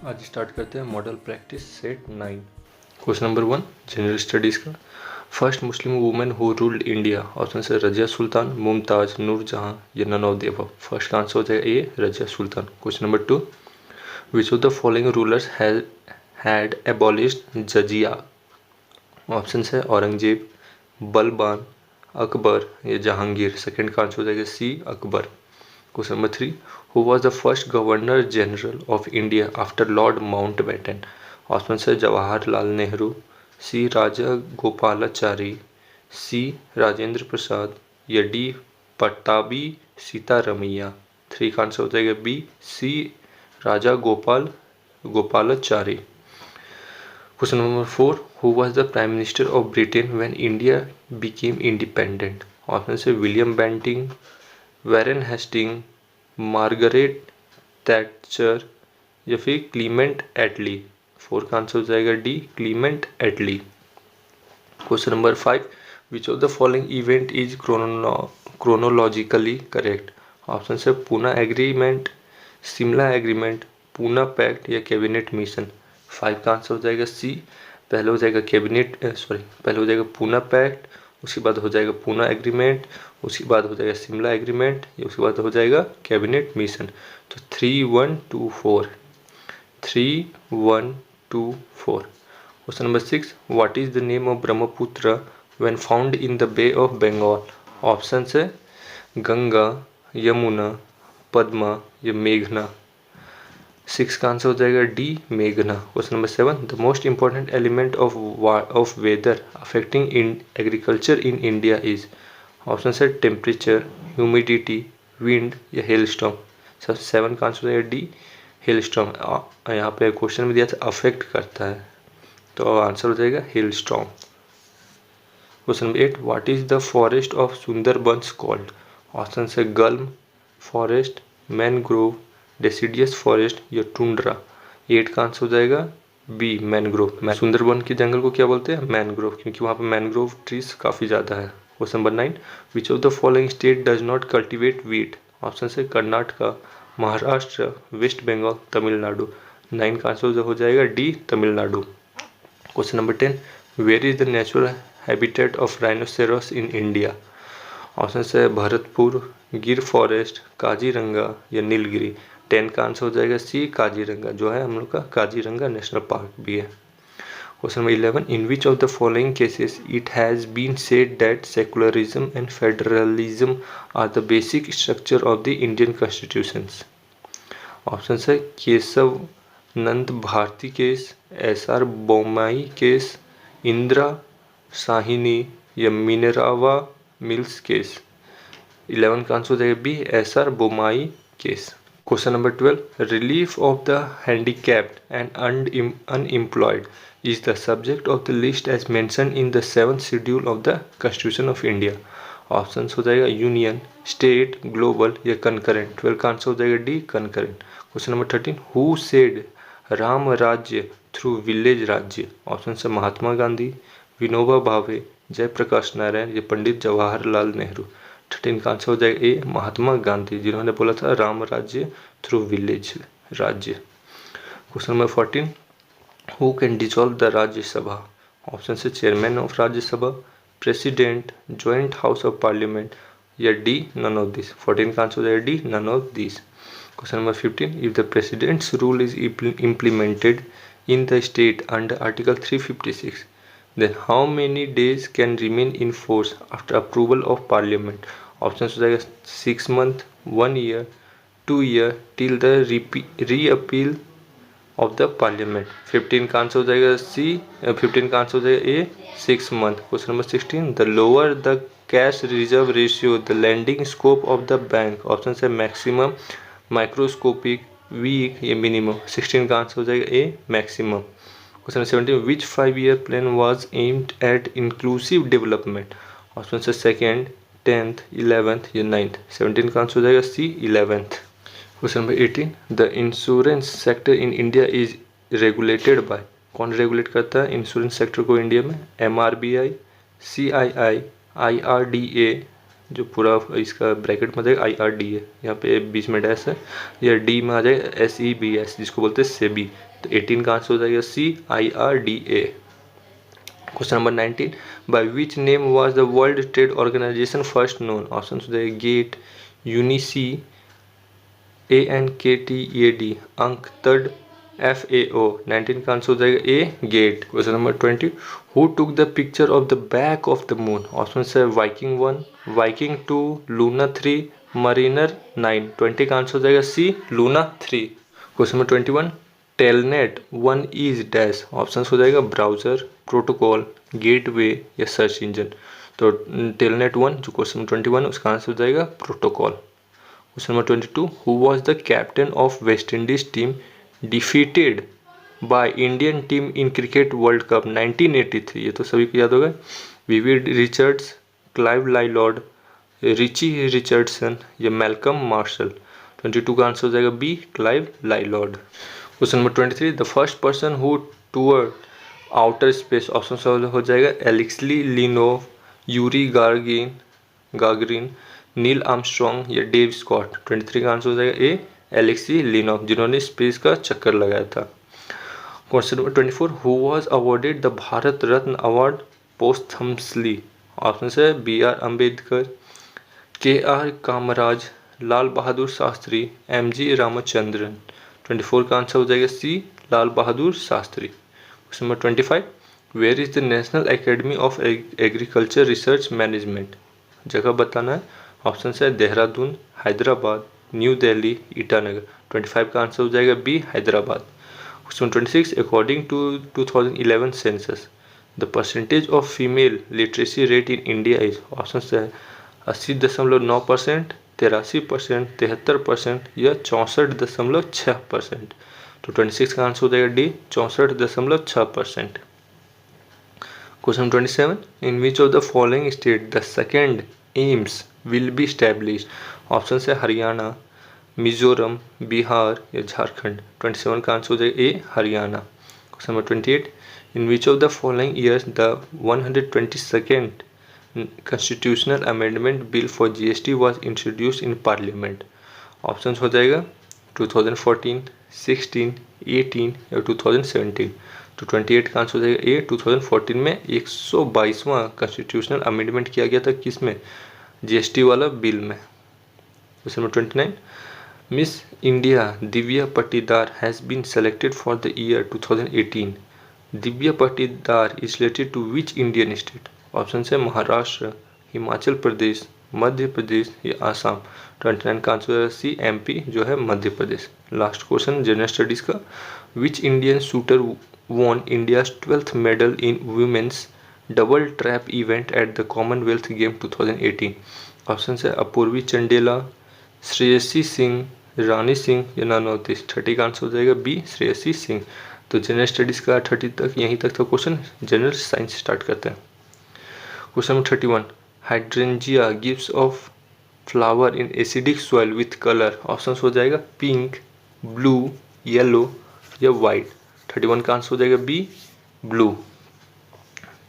आज स्टार्ट करते हैं model practice set 9। Question number 1 general studies का। First Muslim women who ruled India, option से रजिया सुल्तान, मुमताज, नूरजहां या none of the above. First का आंसर हो जाएगा A Razia Sultan. Question number 2 which of the following rulers had abolished jizya, option है औरंगजेब, बलबान, अकबर या Jahangir. Second का answer हो जाएगा C Akbar. Question number 3 who was the first governor general of India after Lord Mountbatten, option है जवाहरलाल नेहरू, सी राजा गोपालाचारी, सी राजेंद्र प्रसाद या डी पट्टाभी सीतारमैया। थ्री का आंसर हो जाएगा B C Raja Gopalachari. Question number 4 who was the prime minister of Britain when India became independent, option से William Bentinck, Warren Hastings, Margaret Thatcher या फिर Clement Attlee. Four का answer हो जाएगा D Clement Attlee. Question number 5 which of the following event is chronologically correct, option से Poona agreement, Shimla agreement, Poona pact या cabinet mission. 5 का answer हो जाएगा सी, पहले हो जाएगा पहले हो जाएगा पूना पैक्ट, उसके बाद हो जाएगा पूना एग्रीमेंट, उसके बाद हो जाएगा शिमला एग्रीमेंट, उसके बाद हो जाएगा कैबिनेट मिशन। तो 3-1-2-4 3-1-2-4। Question number 6 what is the name of Brahmaputra when found in the bay of Bengal, option है गंगा, यमुना, पद्मा या मेघना। 6 का आंसर हो जाएगा डी मेघना। Question number 7 the most important element of weather affecting in agriculture in India is, option है temperature, humidity, wind या hail storm. 7 का आंसर हो जाएगा डी हेल स्टॉर्म। यहाँ पे क्वेश्चन में दिया था अफेक्ट करता है, तो आंसर हो जाएगा hello storm. Question number 8 what is the forest of Sundarbans called, option है गल्म फॉरेस्ट, मैनग्रोव, डेसिडियस फॉरेस्ट या टुंड्रा। 8 का आंसर हो जाएगा बी मैनग्रोव। सुंदरबन के जंगल को क्या बोलते हैं मैनग्रोव, क्योंकि वहाँ पे मैनग्रोव ट्रीज काफ़ी ज़्यादा है। Question number 9 which of the following state does not cultivate wheat, option है कर्नाटका, महाराष्ट्र, वेस्ट बंगाल, तमिलनाडु। 9 का आंसर हो जाएगा D Tamil Nadu. Question number 10 where is the natural habitat of rhinoceros in India, option है भरतपुर, गिर फॉरेस्ट, काजीरंगा या नीलगिरी। 10 का आंसर हो जाएगा सी काजीरंगा, जो है हम लोग का काजीरंगा नेशनल पार्क भी है। Question number 11 in which of the following cases it has been said that secularism and federalism are the basic structure of the Indian constitutions, option है Kesavananda Bharati case, S R. Bommai case, Indira Sawhney या Minerva mills case. 11 का answer हो जाएगा B S R. Bommai case. Question number 12 relief of the handicapped and unemployed is the subject of the list as mention in the 7th schedule of the constitution of India. Option हो जाएगा union, state, global या concurrent. 12 का answer हो जाएगा D concurrent. Question number 13 who said Ram Rajya through village राज्य, option है महात्मा गांधी, विनोबा भावे, जयप्रकाश नारायण या पंडित जवाहरलाल नेहरू। 13 का आंसर हो जाएगा ए महात्मा गांधी, जिन्होंने बोला था Ram Rajya through village Rajya. Question number 14 who can dissolve the Rajya Sabha, option से chairman of Rajya Sabha, president, joint house of parliament या डी नन ऑफ दिस। 14 का आंसर हो जाएगा D none of this. Question number 15 if the president's rule is implemented in the state under Article 356, then how many days can remain in force after approval of Parliament? Options हो जाएगा 6 month, 1 year, 2 year till the reappeal of the Parliament. 15 का answer हो जाएगा सी, 15 का answer हो जाएगा ए 6 month. Question number 16 the lower the cash reserve ratio the lending scope of the bank, option है maximum, microscopic, weak या मिनिमम। 16 का answer हो जाएगा A maximum. Question 17 which 5-year plan was aimed at inclusive development, option है second, 10th, 11th या 9th। 17 का answer हो जाएगा C 11th। Question number 18 the insurance sector in India is regulated by, कौन regulate करता है इंश्योरेंस सेक्टर को India में? MRBI, CII, IRDA, जो पूरा इसका ब्रैकेट में जाएगा IRD है, यहाँ पे बीच में डैश है, या डी में आ जाएगा SEBS जिसको बोलते हैं सेबी। तो 18 का आंसर हो जाएगा CIRDA। Question number 19, by which name was the world trade organization first known? Option हो जाएगा गेट, यूनिसी, ANKTAD, अंक तड, FAO। 19 का आंसर हो जाएगा A gate. Question number 20, who took the picture of the back of the moon? Option है Viking 1, Viking 2, Luna 3, Mariner 9। 20 का answer हो जाएगा C Luna 3। Question number 21, Telnet 1 is dash? Option हो जाएगा ब्राउजर, प्रोटोकॉल, गेटवे या search engine. तो Telnet 1 जो question number 21 उसका आंसर हो जाएगा protocol. Question number 22, who was the captain of West Indies team defeated by Indian team in cricket world cup 1983? ये तो सभी को याद होगा, Vivian Richards, Clive Lloyd, Richie Richardson या मैल्कम मार्शल। 22 का आंसर हो जाएगा B Clive Lloyd. Question number 23, the first person who tour outer space? Option हो जाएगा Alexei Leonov, Yuri Gagarin, Neil Armstrong या डेव स्कॉट। 23 का आंसर हो जाएगा ए एलेक्सी लिनोव, जिन्होंने स्पेस का चक्कर लगाया था। Question number 24, who was awarded the Bharat Ratna award posthumously? Option है BR Ambedkar, KR Kamaraj, Lal Bahadur Shastri, MG Ramachandran. 24 का आंसर हो जाएगा C Lal Bahadur Shastri. Question number 25, where is the national academy of agriculture research management? जगह बताना है। ऑप्शन है देहरादून, हैदराबाद, न्यू दिल्ली, ईटानगर। 25 का आंसर हो जाएगा B Hyderabad. Question 26, according to 2011 census the percentage of female literacy rate in India is? Option है 80.9%, 83%, 73% या 64.6%। तो 26 का आंसर हो जाएगा D 64.6%। Question 27, in which of the following state the second AIIMS will be establish? Option है हरियाणा, मिजोरम, बिहार या झारखंड। 27 का answer हो जाएगा A Haryana. Question number 28, in which of the following years the 122nd constitutional amendment bill for GST was introduced in parliament? Option हो जाएगा 2014, 16, 18 या 2017। तो 28 का आंसर हो जाएगा ए 2014 में 122वां कॉन्स्टिट्यूशनल अमेंडमेंट किया गया था, किसमें? GST वाला बिल में। Question number 29, Miss India Divya Patidar has been selected for the year 2018। Divya Patidar is related to which Indian state? Option है महाराष्ट्र, हिमाचल प्रदेश, मध्य प्रदेश या आसाम। 29 का आंसर है सी MP जो है Madhya Pradesh. Last question general studies का, which Indian shooter won India's 12th medal in women's double trap event at the commonwealth game 2018? Option है अपूर्वी चंडेला, श्रेयसी सिंह, रानी सिंह या none of this. 30 का आंसर हो जाएगा बी श्रेयसी सिंह। तो जनरल स्टडीज़ का 30 तक यहीं तक था क्वेश्चन। जनरल साइंस स्टार्ट करते हैं। Question number 31, hydrangea gives off flower in acidic soil with colour? Option हो जाएगा पिंक, ब्लू, येलो या वाइट। 31 का आंसर हो जाएगा B blue.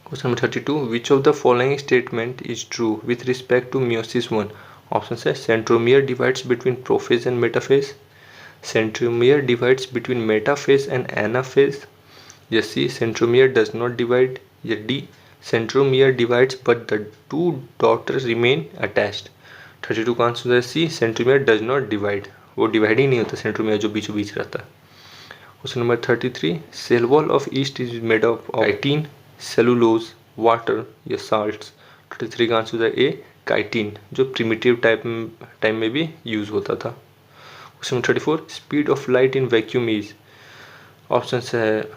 Question number 32, which of the following statement is true with respect to meiosis 1? Option है centromere divides between prophase and metaphase, centromere divides between metaphase and anaphase, या C centromere does not divide, या D centromere divides but the two daughter remain attached. 32 का answer है C centromere does not divide, वो divide ही नहीं होता centromere जो बीचों बीच रहता है। Question number 33, cell wall of yeast is made of chitin, cellulose, water या साल्ट्स। 33 का आंसर है ए काइटिन, जो प्रिमिटिव टाइम में भी यूज होता था। Question number 34, speed of light in vacuum is? Option है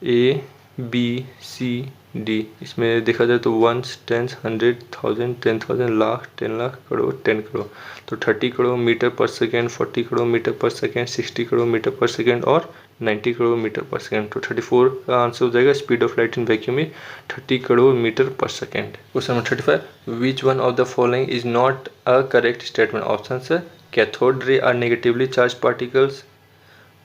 ए बी सी डी। इसमें देखा जाए तो 1, 10, 100, 1000, 10,000, लाख, 10 लाख, करोड़, 10 करोड़। तो 30 करोड़ मीटर पर सेकेंड, 40 करोड़ मीटर पर सेकेंड, 60 करोड़ मीटर पर सेकेंड और 90 करोड़ मीटर पर सेकेंड। तो 34 का आंसर हो जाएगा speed of light in vacuum में 30 करोड़ मीटर पर second. Question number 35, which one of the following is not a correct statement? Option है cathode ray are negatively charge particles,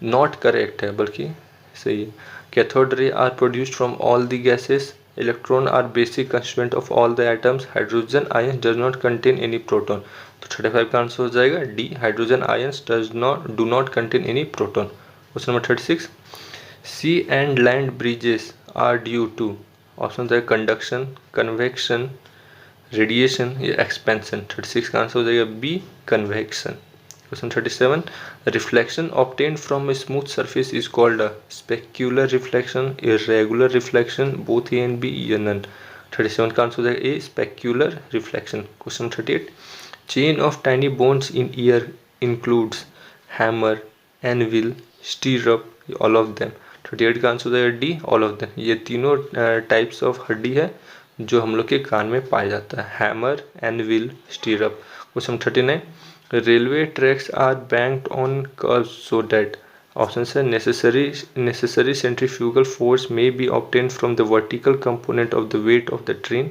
not correct है बल्कि सही है। Cathode ray are produced from all the gases, electron are basic constituent of all the atoms, hydrogen ions does not contain any proton. तो 35 का answer हो जाएगा D, hydrogen ions do not contain any proton. Question number 36, sea and land breezes are due to, option हो जाएगा conduction, convection, radiation या expansion. 36 का answer हो जाएगा B, convection. Question 37, reflection obtained from a smooth surface is called a specular reflection, irregular reflection, both A and B या none। 37 का answer हो जाएगा A, specular reflection। Question 38, chain of tiny bones in ear includes hammer, anvil, stirrup, all of them। 38 का answer हो जाएगा D, all of them। ये तीनों types of हड्डी है जो हम लोग के कान में पाया जाता है, hammer, anvil, stirrup. Question 39, railway tracks are banked on curves so that, option है necessary centrifugal force may be obtain from the vertical component of the weight of the train,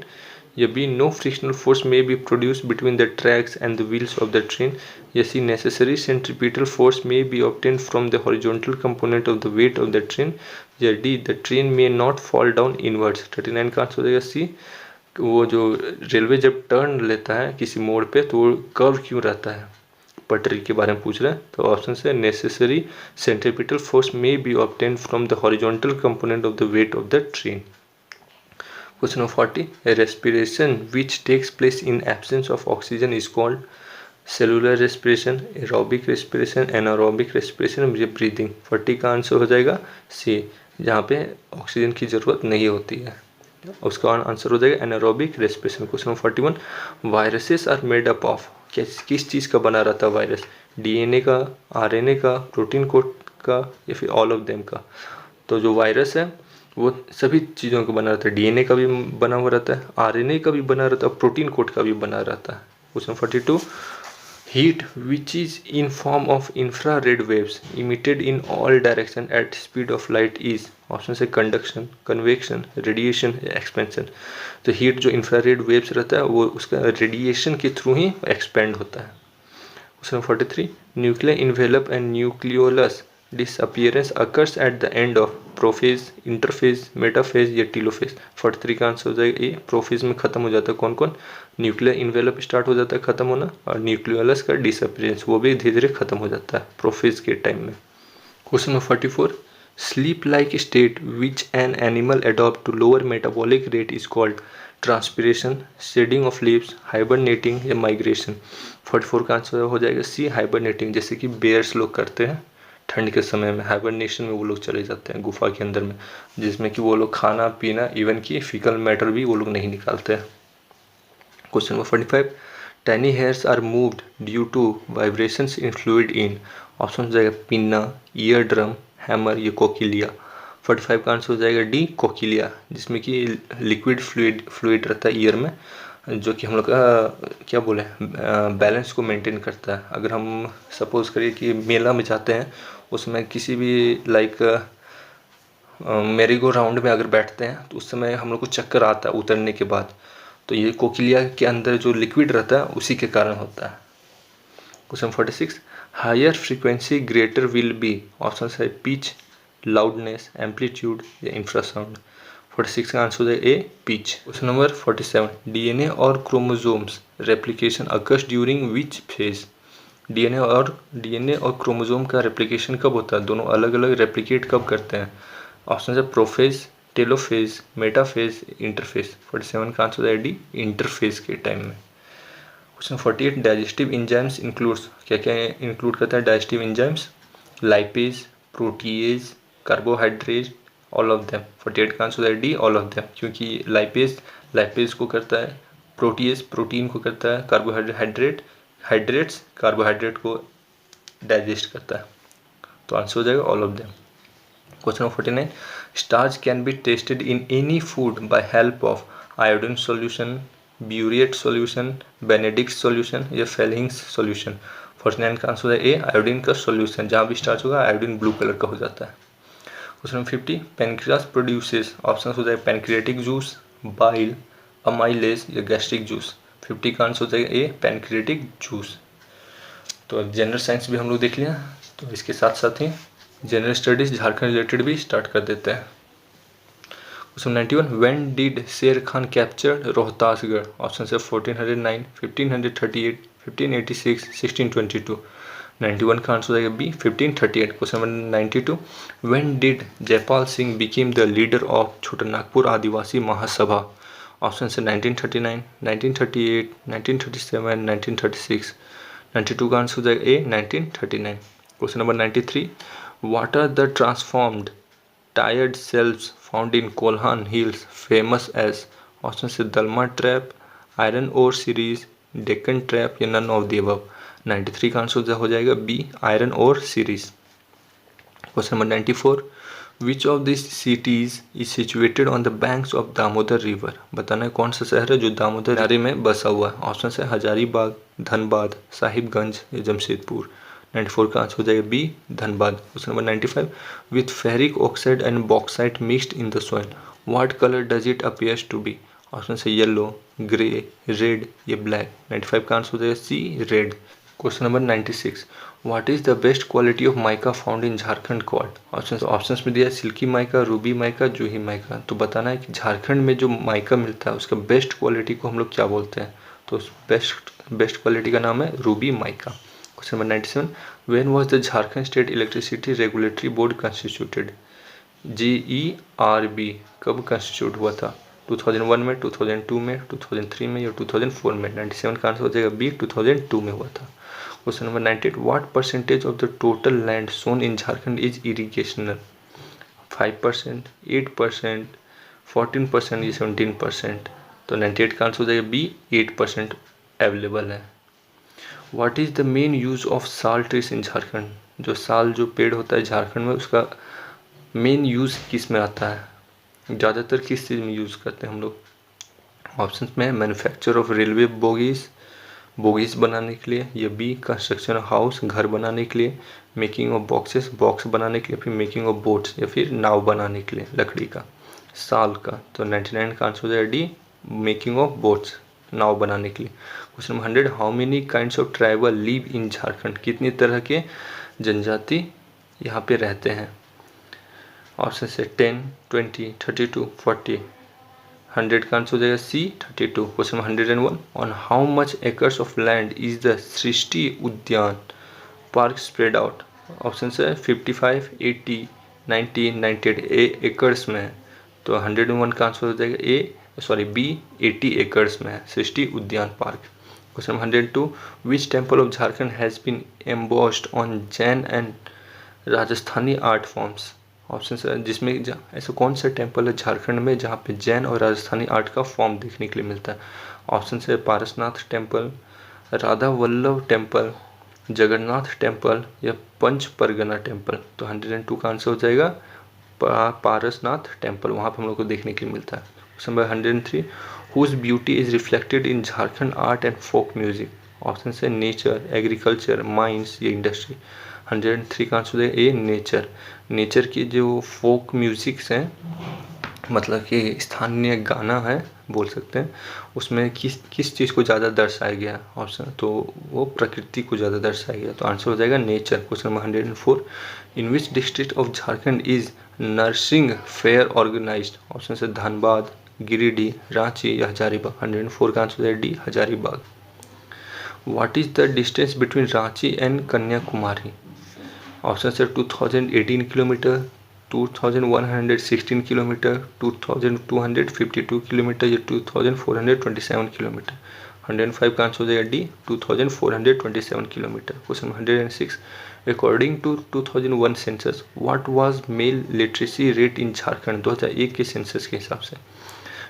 या B no frictional force may be produce between the tracks and the wheels of the train, या C necessary centripetal force may be obtain from the horizontal component of the weight of the train, या D the train may not fall down inwards. 39 का answer हो जाएगा सी, वो जो railway जब turn लेता है किसी मोड़ पे तो वो कर्व क्यों रहता है, पटरी के बारे में पूछ रहे हैं। तो ऑप्शन है necessary centripetal force may be obtain from the horizontal component of the weight of the train. Question number 40, respiration which takes place in absence of oxygen is called cellular respiration, aerobic respiration, anaerobic respiration, या breathing. 40 का answer हो जाएगा सी, जहाँ पे oxygen की ज़रूरत नहीं होती है, उसका आंसर हो जाएगा anaerobic respiration. Question number 41, viruses are made up of, किस चीज़ का बना रहता है वायरस, डीएनए का, आरएनए का, प्रोटीन कोड का, या फिर ऑल ऑफ देम का। तो जो वायरस है वो सभी चीज़ों का बना रहता है, डीएनए का भी बना हुआ रहता है, आरएनए का भी बना रहता है, प्रोटीन कोड का भी बना रहता है। Question 42, heat which is in form of infrared waves emitted in all direction at speed of light is, option से कंडक्शन, कन्वेक्शन, रेडिएशन या एक्सपेंशन। तो हीट जो इंफ्रारेड वेव्स रहता है वो उसका रेडिएशन के थ्रू ही एक्सपेंड होता है। Question 43, nuclear envelope and nucleolus disappearance occurs at the end of prophase, interphase, metaphase या टीलोफेज। 43 का आंसर हो जाएगा ए, प्रोफेज में खत्म हो जाता है कौन कौन, न्यूक्लियर इन्वेलप स्टार्ट हो जाता है खत्म होना, और न्यूक्लियोलस का डिसअपियरेंस वो भी धीरे धीरे खत्म हो जाता है प्रोफेज के टाइम में। Question number 44, sleep like state which an animal adopt to lower metabolic rate is called transpiration, shedding of leaves, hibernating या माइग्रेशन। 44 का आंसर हो जाएगा सी, हाइबरनेटिंग, जैसे कि बेयर्स लोग करते हैं ठंड के समय में, हाइबरनेशन में वो लोग चले जाते हैं गुफा के अंदर में, जिसमें कि वो लोग खाना पीना इवन की फिकल मैटर भी वो लोग नहीं निकालते हैं। Question number 45, tiny hairs are moved due to vibrations in fluid in, option हो जाएगा पिन्ना, ईयर ड्रम, हैमर या कोकिलिया। 45 का आंसर हो जाएगा डी, कोकिलिया, जिसमें कि लिक्विड फ्लूइड रहता है ईयर में, जो कि हम लोग का क्या बोले बैलेंस को मेंटेन करता है। अगर हम सपोज करिए कि मेला में जाते हैं, उसमें किसी भी लाइक मेरी गो राउंड में अगर बैठते हैं तो उस समय हम लोग को चक्कर आता है उतरने के बाद, तो ये कोकिलिया के अंदर जो लिक्विड रहता है उसी के कारण होता है। Question 46, higher frequency greater will be, option है पिच, लाउडनेस, एम्पलीट्यूड या इंफ्रासाउंड। 46 का आंसर हो जाएगा A, pitch. Question number 47, DNA और chromosomes replication occurs during which phase, DNA और क्रोमोसोम का रेप्लिकेशन कब होता है, दोनों अलग अलग रेप्लिकेट कब करते हैं। ऑप्शन है प्रोफेज, टेलोफेज, मेटाफेज, इंटरफेज। 47 का आंसर हो जाएगा डी, इंटरफेज के टाइम में। क्वेश्चन 48, डाइजेस्टिव इंजाइम्स इंक्लूड्स, क्या क्या इंक्लूड करता है digestive enzymes, lipase, protease, carbohydrate, all of them. 48 का आंसर है डी, ऑल ऑफ देम, क्योंकि लाइपेज को करता है, प्रोटीएज प्रोटीन को करता है, हाइड्रेट्स कार्बोहाइड्रेट को डाइजेस्ट करता है, तो आंसर हो जाएगा all of them. Question 49, starch can be tested in any food by help of iodine solution, biuret solution, Benedict solution या फेलिंग्स सॉल्यूशन। 49 का आंसर है ए, आयोडीन का सॉल्यूशन, जहाँ भी स्टार्च होगा आयोडीन ब्लू कलर का हो जाता है। क्वेश्चन 50, पेनक्रियास प्रोड्यूसेस, ऑप्शन हो जाएगा पेनक्रियाटिक जूस, बाइल, अमाइलेज या गैस्ट्रिक जूस। 50 का आंसर हो जाएगा ए, पेनक्रियाटिक जूस। तो जनरल साइंस भी हम लोग देख लिया, तो इसके साथ साथ ही जनरल स्टडीज़ झारखंड रिलेटेड भी स्टार्ट कर देते हैं। क्वेश्चन 91, व्हेन डिड शेर खान कैप्चर रोहतासगढ़? ऑप्शन है 1409, 1538, 1586, 1622। 91 का आंसर हो जाएगा B 1538। Question number 92, when did Jaipal Singh became the leader of Chhotanagpur Adivasi Mahasabha? Option है 1939, 1938, 1937, 1936। 92 का आंसर हो जाएगा A 1939। Question number 93, what are the transformed tiered shelves found in Kolhan hills famous as? Option से Dalma trap, iron ore series, Deccan trap या none of the above. 93 का answer हो जाएगा B iron ore series. Question number 94, which of this cities is situated on the banks of Damodar river? बताना है कौन सा शहर है जो दामोदर किनारे में बसा हुआ है। ऑप्शन है हजारीबाग, धनबाद, साहिबगंज या जमशेदपुर। 94 का आंसर हो जाएगा B Dhanbad. Question number 95, with ferric oxide and bauxite mixed in the soil what colour does it appears to be? Option है येलो, ग्रे, रेड या ब्लैक। 95 का आंसर हो जाएगा C red. Question number 96, what is the best quality of mica found in Jharkhand called? Options में दिया है silky mica, ruby mica, Juhi mica. तो बताना है कि झारखंड में जो माइका मिलता है उसका बेस्ट क्वालिटी को हम लोग क्या बोलते हैं? तो बेस्ट क्वालिटी का नाम है Ruby mica. Question number 97, when was the Jharkhand state electricity regulatory board constituted? GERB कब कंस्टिट्यूट हुआ था? 2001 में, 2002 में, 2003 में या 2004 में? 97 का आंसर हो जाएगा बी 2002 में हुआ था। Question number 98, what percentage of the total land sown in Jharkhand is irrigational? 5%, 8%, 14% या 17%? तो 98 का आंसर हो जाएगा बी 8% अवेलेबल है। What is the main use of साल ट्रीज इन झारखंड? जो साल जो पेड़ होता है झारखंड में उसका मेन यूज किस में आता है? ज़्यादातर किस चीज़ में यूज़ करते हैं हम लोग? ऑप्शन में मैन्युफैक्चर ऑफ रेलवे बोगीज बनाने के लिए, या बी कंस्ट्रक्शन ऑफ हाउस घर बनाने के लिए, मेकिंग ऑफ बॉक्सेस बॉक्स बनाने के लिए, फिर मेकिंग ऑफ बोट्स या फिर नाव बनाने के लिए लकड़ी का साल का। तो 99 का आंसर हो जाएगा डी मेकिंग ऑफ बोट्स नाव बनाने के लिए। Question number 100, how many kinds of tribal live in Jharkhand? कितनी तरह के जनजाति यहाँ पे रहते हैं? ऑप्शन से 10, 20, 32, 40। 100 का आंसर हो जाएगा C 32। Question 101, on how much acres of land is the Srishti Udyan park spread out? Option है 55, 80, 90, 98 एकर्स में है। तो 101 का आंसर हो जाएगा बी 80 एकर्स में है Srishti Udyan park. Question 102, which temple of Jharkhand has been embossed on Jain and Rajasthani art forms? Option है जिसमें ऐसा कौन सा टेम्पल है झारखंड में जहाँ पे जैन और राजस्थानी आर्ट का फॉर्म देखने के लिए मिलता है? ऑप्शन है Parasnath temple, Radha Vallabh temple, Jagannath temple या पंच परगना टेम्पल? तो 102 का आंसर हो जाएगा पारसनाथ टेम्पल, वहाँ पर हम लोग को देखने के लिए मिलता है। Question number 103, whose beauty is reflected in Jharkhand art and folk music? Option है नेचर, एग्रीकल्चर, माइंस या इंडस्ट्री? 103 का आंसर है ए नेचर। नेचर की जो फोक म्यूजिक्स हैं मतलब कि स्थानीय गाना है बोल सकते हैं, उसमें किस चीज़ को ज़्यादा दर्शाया गया? ऑप्शन तो वो प्रकृति को ज़्यादा दर्शाया गया। तो आंसर हो जाएगा nature. Question number 104, in which district of Jharkhand is nursing fair organized? Option से धनबाद, गिरिडीह, रांची या हजारीबाग? 104 का आंसर है D Hazaribagh. What is the distance between Ranchi and Kanyakumari? Option है 2018 किलोमीटर, 2116 किलोमीटर, 2252 किलोमीटर या 2427 किलोमीटर? 105 का आंसर हो जाएगा D 2427 kilometre. Question 106, according to 2001 census what was male literacy rate in Jharkhand? 2001 के सेंसस के हिसाब से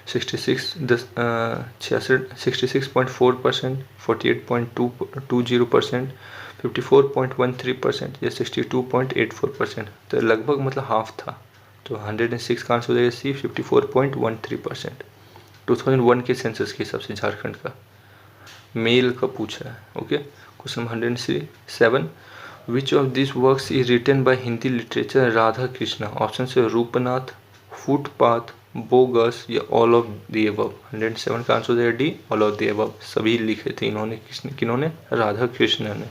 66.4%, 48.20%, 54.13% या 62.84%? तो लगभग मतलब हाफ था। तो 106 का आंसर हो जाएगा सी 54.13%। 2001 के सेंसस के हिसाब से झारखंड का मेल का पूछा है। Okay, question 107, which of this works is written by Hindi literature Radha Krishna? Option से रूपनाथ, फुटपाथ, बोगस या ऑल ऑफ द अबव? 107 का आंसर हो जाएगा D all of the above. सभी लिखे थे इन्होंने, किन्होंने? राधा कृष्ण ने।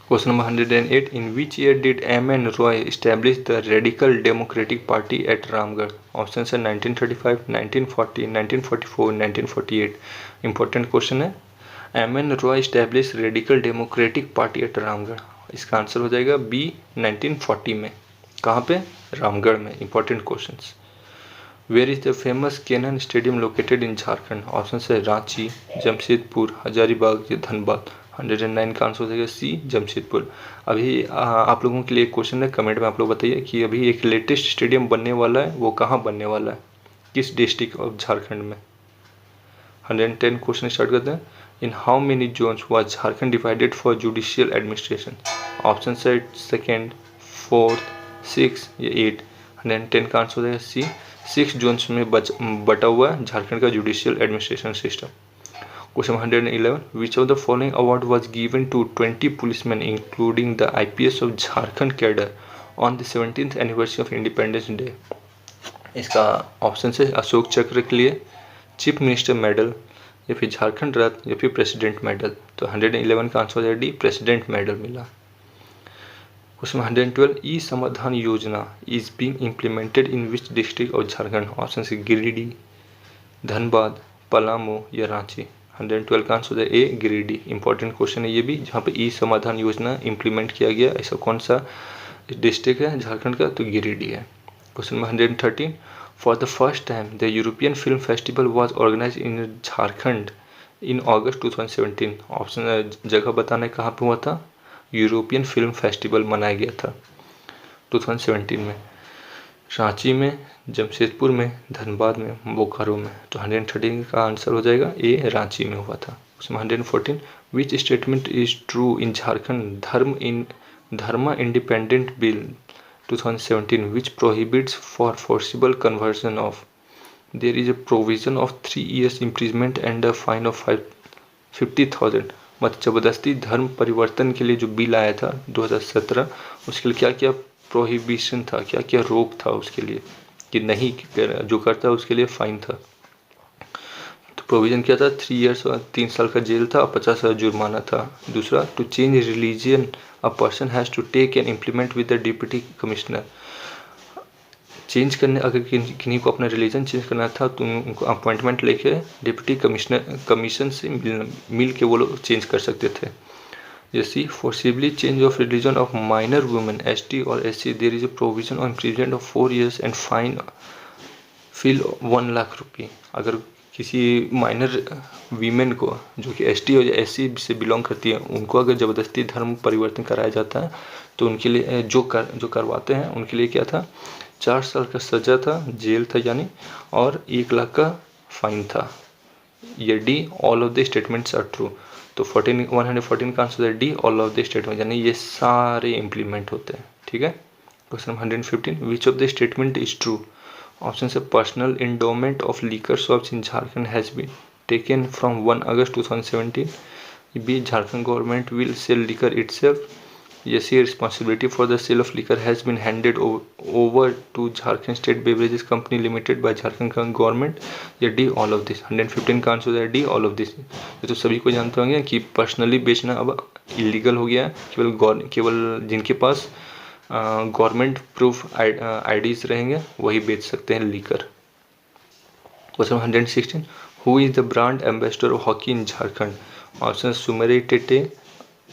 Question number 108. In which year did M.N. Roy establish the Radical Democratic Party at Ramgarh? Options are 1935, 1940, 1944, 1948. Important question है. M.N. Roy established Radical Democratic Party at Ramgarh. इसका answer हो जाएगा B 1940 में. कहाँ पे? रामगढ़ में. Important questions. Where is the famous Kenan Stadium located in Jharkhand? Option है रांची, जमशेदपुर, हजारीबाग या धनबाद. 109 का आंसर हो जाएगा सी जमशेदपुर. अभी आप लोगों के लिए एक क्वेश्चन है, कमेंट में आप लोग बताइए कि अभी एक लेटेस्ट स्टेडियम बनने वाला है, वो कहाँ बनने वाला है, किस डिस्ट्रिक्ट ऑफ झारखंड में. 110 क्वेश्चन स्टार्ट करते हैं. In how many zones was Jharkhand divided for judicial administration? Option है सेकेंड, फोर्थ, 6 या 8. 110 का आंसर हो जाएगा सी 6 जोन्स में बटा हुआ है झारखंड का judicial administration system. Question 111. Which of the following award was given to 20 policeman including the IPS of Jharkhand cadre on the 17th anniversary of independence day? इसका ऑप्शन है अशोक चक्र के लिए, चीफ मिनिस्टर मेडल, या फिर झारखंड रत्न, या फिर प्रेसिडेंट मेडल. तो 111 का आंसर हो जाएगा डी प्रेसिडेंट मेडल मिला. क्वेश्चन 112. ई समाधान योजना is being implemented in which district of Jharkhand? Option है गिरिडीह, धनबाद, पलामू या रांची. 112 का आंसर हो जाएगा ए गिरिडीह. इंपॉर्टेंट क्वेश्चन है ये भी, जहाँ पे ई समाधान योजना इम्प्लीमेंट किया गया, ऐसा कौन सा डिस्ट्रिक्ट है झारखंड का? तो गिरिडीह है. Question number 113. For the first time the European film festival was organize in Jharkhand in August 2017. Option जगह बताना है कहाँ पे हुआ था. यूरोपियन फिल्म फेस्टिवल मनाया गया था 2017 में. रांची में, जमशेदपुर में, धनबाद में, बोकारो में. तो 113 का आंसर हो जाएगा ए रांची में हुआ था. उसमें 114. Which statement is true in Jharkhand Dharma independent bill 2017 which prohibits for forcible conversion of. There is a provision of 3 years imprisonment and a fine of 50,000. मत जबरदस्ती धर्म परिवर्तन के लिए जो बिल आया था 2017, उसके लिए क्या क्या प्रोहिबिशन था, क्या क्या रोक था उसके लिए, कि नहीं जो करता उसके लिए फाइन था. तो प्रोविज़न क्या था? 3 इयर्स और 3 साल का जेल था, 50,000 जुर्माना था. दूसरा, to change religion a person has to take and implement with the deputy commissioner. Change करने, अगर किन्हीं को अपना रिलीजन चेंज करना था तो उनको अपॉइंटमेंट लेके डिप्टी कमीशन से मिल के वो लोग चेंज कर सकते थे. जैसे forcibly change of religion of minor women ST और SC, there is a provision of imprisonment of 4 years and fine fill 1 lakh रुपये. अगर किसी माइनर वीमेन को जो कि ST और SC से बिलोंग करती है, उनको अगर ज़बरदस्ती धर्म परिवर्तन कराया जाता है तो उनके लिए जो करवाते हैं उनके लिए क्या था? 4 साल का सज़ा था, जेल था यानी, और 1 लाख का फाइन था. ये D all of the statements are true. तो 114 का आंसर है D all of the statement, यानी ये सारे इम्प्लीमेंट होते हैं. ठीक है. Question 115. Which of the statement is true? Option है personal endowment of liquor shops in Jharkhand has been taken from 1 August 2017. B Jharkhand government will sell liquor itself. Yes, responsibility for the sale of liquor has been handed over to Jharkhand State Beverages Company Limited by Jharkhand government. या D all of this. 115 का answer है D all of this. ये तो सभी को जानते होंगे कि पर्सनली बेचना अब इलीगल हो गया है. केवल जिनके पास गवर्नमेंट प्रूफ IDs रहेंगे वही बेच सकते हैं liquor. Question 116. Who is the brand ambassador of hockey in Jharkhand? Option Sumeri Tete,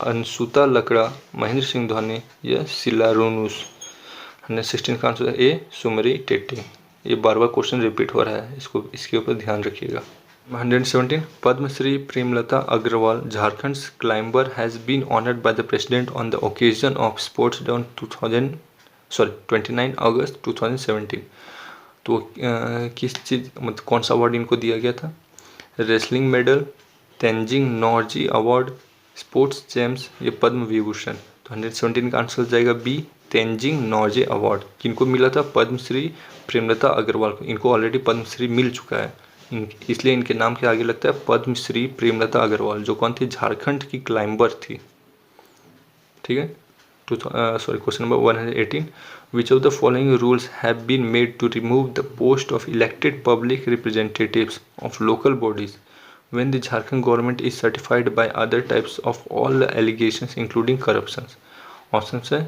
Anshuta Lakra, Mahendra Singh Dhoni या सिलारोनुस. 116 का आंसर है ए सुमेरी टेटे. ये बार क्वेश्चन रिपीट हो रहा है, इसके ऊपर ध्यान रखिएगा. 117. Padmashri Premlata Agrawal Jharkhand climber has been honoured by the president on the occasion of sports day on 29 August 2017. तो किस चीज़ मतलब कौन सा अवार्ड इनको दिया गया था? Wrestling medal, Tenzing Norgay award, sports gems, ये पद्म विभूषण. तो 117 का आंसर जाएगा बी तेंजिंग नॉर्जे अवार्ड. किनको मिला था? पद्मश्री प्रेमलता अग्रवाल को. इनको ऑलरेडी पद्मश्री मिल चुका है, इसलिए इनके नाम के आगे लगता है पद्मश्री प्रेमलता अग्रवाल, जो कौन थी? झारखंड की क्लाइंबर थी. ठीक है. Question number 118. Which of the following rules have been made to remove the post of elected public representatives of local bodies when the Jharkhand government is certified by other types of all allegations including corruptions. Options है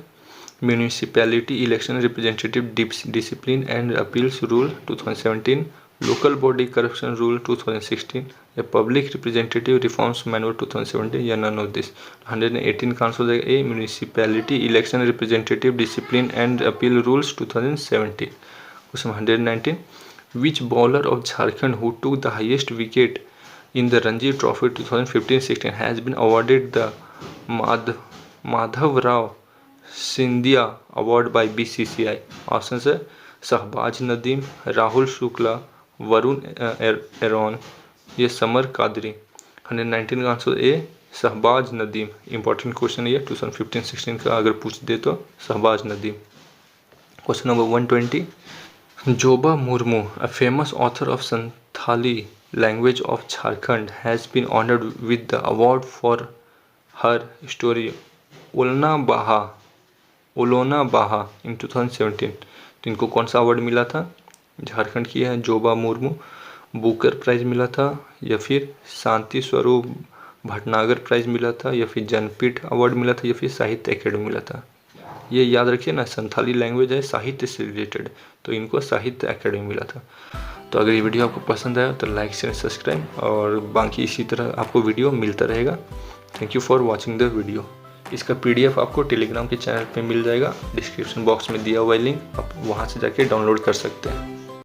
Municipality Election Representative Discipline and Appeals Rule 2017, Local Body Corruption Rule 2016, या Public Representative Reforms Manual 2017 या none of this. 118 का answer हो जाएगा ए Municipality Election Representative Discipline and Appeal Rules 2017. Question 119. Which bowler of Jharkhand who took the highest wicket in the Ranji Trophy 2015-16 has been awarded the Madhav Rao Scindia Award by BCCI? Options है शहबाज नदीम, राहुल शुक्ला, वरुण एरॉन या समर कादरी. 119 का answer A Shahbaz Nadeem. Important question ये 2015-16 का अगर पूछ दे तो Shahbaz Nadeem. Question number 120. Joba Murmu, a famous author of Santhali language of Jharkhand, has been honored with the award for her story Ulna Baha in 2017. तो इनको कौन सा अवार्ड मिला था? झारखंड की है जोबा मुर्मू. बुकर प्राइज मिला था, या फिर शांति स्वरूप भटनागर प्राइज मिला था, या फिर जनपीठ अवार्ड मिला था, या फिर साहित्य अकेडमी मिला था. ये याद रखिए ना, संथाली लैंग्वेज है साहित्य से रिलेटेड, तो इनको साहित्य एकेडमी मिला था. तो अगर ये वीडियो आपको पसंद आया तो लाइक शेयर सब्सक्राइब, और बाकी इसी तरह आपको वीडियो मिलता रहेगा. Thank you for watching the video. इसका PDF आपको टेलीग्राम के चैनल पे मिल जाएगा, डिस्क्रिप्शन बॉक्स में दिया हुआ लिंक, आप वहाँ से जाके डाउनलोड कर सकते हैं.